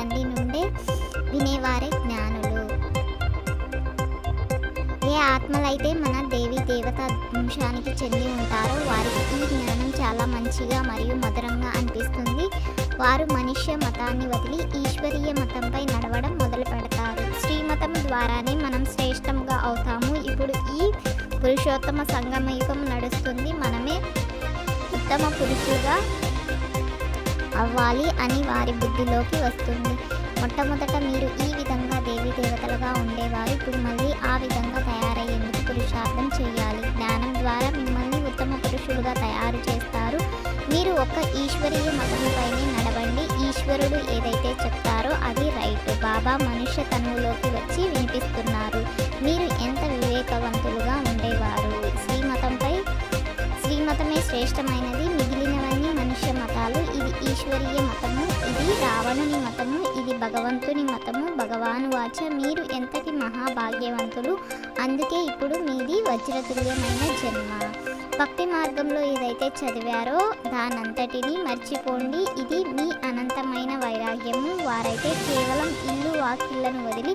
తండ్రి నుండే వినేవారే జ్ఞానులు. ఏ ఆత్మలైతే మన దేవీ దేవతా వంశానికి చెంది ఉంటారో వారికి ఈ జ్ఞానం చాలా మంచిగా మరియు మధురంగా అనిపిస్తుంది. వారు మనుష్య మతాన్ని వదిలి ఈశ్వరీయ మతంపై నడవడం మొదలు పెడతారు. శ్రీమతం ద్వారానే మనం శ్రేష్టంగా అవుతాము. ఇప్పుడు ఈ పురుషోత్తమ సంగమ యుగం నడుస్తుంది. మనమే ఉత్తమ పురుషులుగా అవ్వాలి అని వారి బుద్ధిలోకి వస్తుంది. మొట్టమొదట మీరు ఈ విధంగా దేవీ దేవతలుగా ఉండేవారు. ఇప్పుడు మళ్ళీ ఆ విధంగా తయారయ్యేందుకు పురుషార్థం చేయాలి. జ్ఞానం ద్వారా మిమ్మల్ని ఉత్తమ పురుషులుగా తయారు చేస్తారు. మీరు ఒక్క ఈశ్వరీయ మతంపైనే నడవండి. ఈశ్వరుడు ఏదైతే చెప్తారో అది రైట్. బాబా మనుష్య తనువులోకి వచ్చి వినిపిస్తున్నారు. మీరు ఎంత వివేకవంతులుగా ఉండేవారు. శ్రీమతమే శ్రేష్టమైనది. మిగిలినవన్నీ మనుష్య మతాలు. ఇది ఈశ్వరీయ మతము, ఇది రావణుని మతము, ఇది భగవంతుని మతము. భగవాను వాచ మీరు ఎంతటి మహాభాగ్యవంతులు. అందుకే ఇప్పుడు మీది వజ్రతుల్యమైన జన్మ. భక్తి మార్గంలో ఏదైతే చదివారో దానంతటిని మర్చిపోండి. ఇది మీ అనంతమైన వైరాగ్యము. వారైతే కేవలం ఇల్లు వాకిళ్లను వదిలి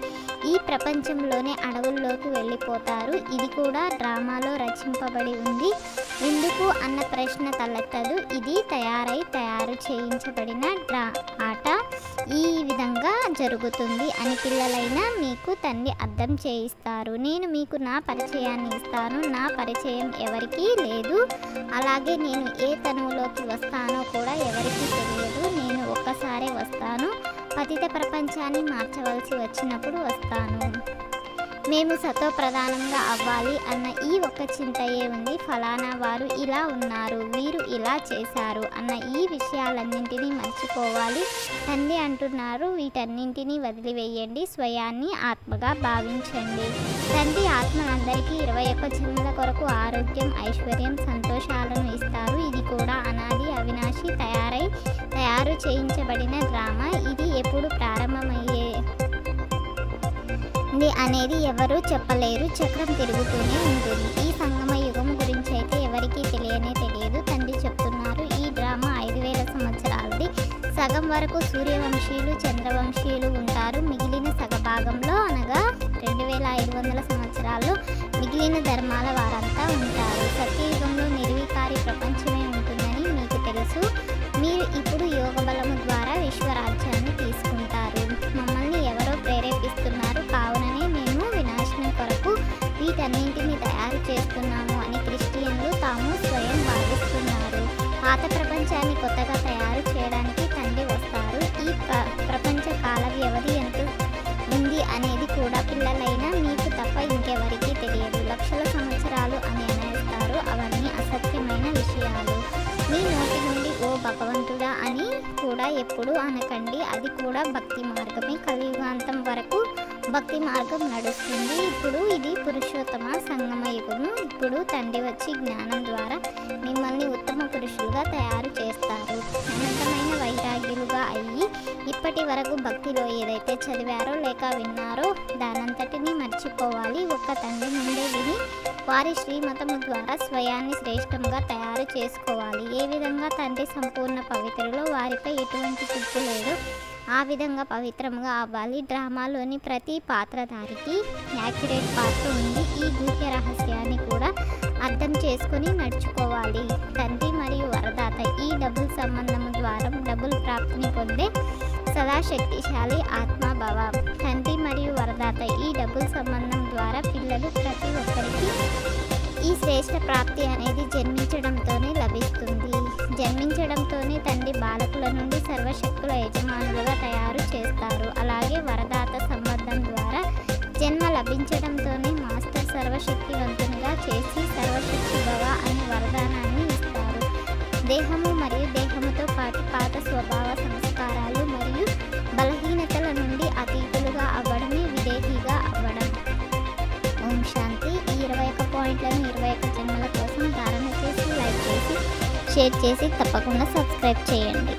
ఈ ప్రపంచంలోనే అడవుల్లోకి వెళ్ళిపోతారు. ఇది కూడా డ్రామాలో రచింపబడి ఉంది. ఎందుకు అన్న ప్రశ్న తలెత్తదు. ఇది తయారు చేయించబడిన ఆట. ఈ విధంగా జరుగుతుంది అని పిల్లలైనా మీకు తండ్రి అర్థం చేయిస్తారు. నేను మీకు నా పరిచయాన్ని ఇస్తాను. నా పరిచయం ఎవరికీ లేదు. అలాగే నేను ఏ తనువులోకి వస్తానో కూడా ఎవరికీ తెలియదు. నేను ఒక్కసారే వస్తాను. పతిత ప్రపంచాన్ని మార్చవలసి వచ్చినప్పుడు వస్తాను. మేము సతో ప్రధానంగా అవ్వాలి అన్న ఈ ఒక్క చింతయే ఉంది. ఫలానా వారు ఇలా ఉన్నారు, వీరు ఇలా చేశారు అన్న ఈ విషయాలన్నింటినీ మర్చిపోవాలి. తండ్రి అంటున్నారు వీటన్నింటినీ వదిలివేయండి. స్వయాన్ని ఆత్మగా భావించండి. తండ్రి ఆత్మలందరికీ 21 జన్మల కొరకు ఆరోగ్యం, ఐశ్వర్యం, సంతోషాలను ఇస్తారు. ఇది కూడా అనాది, అవినాశి, తయారు చేయించబడిన డ్రామా. ఇది ఎప్పుడు ప్రారంభమయ్యే అనేది ఎవరు చెప్పలేరు. చక్రం తిరుగుతూనే ఉంటుంది. ఈ సంగమ యుగం గురించి అయితే ఎవరికీ తెలియదు. తండ్రి చెప్తున్నారు ఈ డ్రామా 5000 సంవత్సరాలది. సగం వరకు సూర్యవంశీయులు, చంద్రవంశీయులు ఉంటారు. మిగిలిన సగభాగంలో అనగా 2500 సంవత్సరాల్లో మిగిలిన ధర్మాల వారంతా ఉంటారు. సత్యయుగంలో నిర్వికారి ప్రపంచమే ఉంటుందని మీకు తెలుసు. మీరు ఇప్పుడు యోగ బలము ద్వారా విశ్వరాజ్యాన్ని తీసుకుంటారు. మమ్మల్ని ఎవరో ప్రేరేపిస్తున్నారు. కావుననే మేము వినాశనం కొరకు వీటన్నింటినీ తయారు చేస్తున్నాము అని క్రిస్టియన్లు తాము స్వయం భావిస్తున్నారు. పాత ప్రపంచాన్ని కొత్తగా తయారు చేయడానికి తండ్రి వస్తారు. ఈ ప్రపంచ కాల వ్యవధి ఎంత ఉంది అనేది కూడా పిల్లలైనా మీకు తప్ప ఇంకెవరికీ తెలియదు. లక్షల సంవత్సరాలు అని అనేస్తారు. అవన్నీ అసత్యమైన విషయాలు. మీ నోటి నుండి ఓ భగవంతుడా అని కూడా ఎప్పుడు అనకండి. అది కూడా భక్తి మార్గమే. కలియుగాంతం వరకు భక్తి మార్గం నడుస్తుంది. ఇప్పుడు ఇది పురుషోత్తమ సంగమ యుగము. ఇప్పుడు తండ్రి వచ్చి జ్ఞానం ద్వారా మిమ్మల్ని ఉత్తమ పురుషులుగా తయారు చేస్తారు. అనంతమైన వైరాగ్యులుగా అయ్యి ఇప్పటి వరకు భక్తిలో ఏదైతే చదివారో లేక విన్నారో దానంతటిని మర్చిపోవాలి. ఒక్క తండ్రి నుండే విని వారి శ్రీమతము ద్వారా స్వయాన్ని శ్రేష్టంగా తయారు చేసుకోవాలి. ఏ విధంగా తండ్రి సంపూర్ణ పవిత్రులో వారిపై ఎటువంటి చిక్కు లేదు ఆ విధంగా పవిత్రంగా అవ్వాలి. డ్రామాలోని ప్రతి పాత్రధారికి యాక్యురేట్ పాత్ర ఉంది. ఈ గుహ్య రహస్యాన్ని కూడా అర్థం చేసుకొని నడుచుకోవాలి. తండ్రి మరియు వరదాత ఈ డబుల్ సంబంధము ద్వారా డబుల్ ప్రాప్తిని పొందే సదాశక్తిశాలి ఆత్మభవ. తండ్రి మరియు వరదాత ఈ డబుల్ సంబంధం ద్వారా పిల్లలు ప్రతి ఒక్కరికి ఈ శ్రేష్ఠ ప్రాప్తి అనేది జన్మించడంతోనే లభిస్తుంది. జన్మించడంతోనే తండ్రి బాలకుల నుండి సర్వశక్తుల యజమానులుగా తయారు చేస్తారు. అలాగే వరదాత సంబంధం ద్వారా జన్మ లభించడంతోనే మాస్టర్ సర్వశక్తివంతునిగా చేసి సర్వశక్తి భవ అనే వరదానాన్ని ఇస్తారు. దేహము మరియు దేహముతో పాటు పాత స్వభావ సంస్కారాలు మరియు బలహీనతల నుండి అతీతులుగా అవ్వడమే విదేహిగా అవ్వడం. ఓం శాంతి. ఈ 21 పాయింట్లను 21 జన్మల కోసం ధారణ చేసి లైక్ చేసి షేర్ చేసి తప్పకుండా సబ్స్క్రైబ్ చేయండి.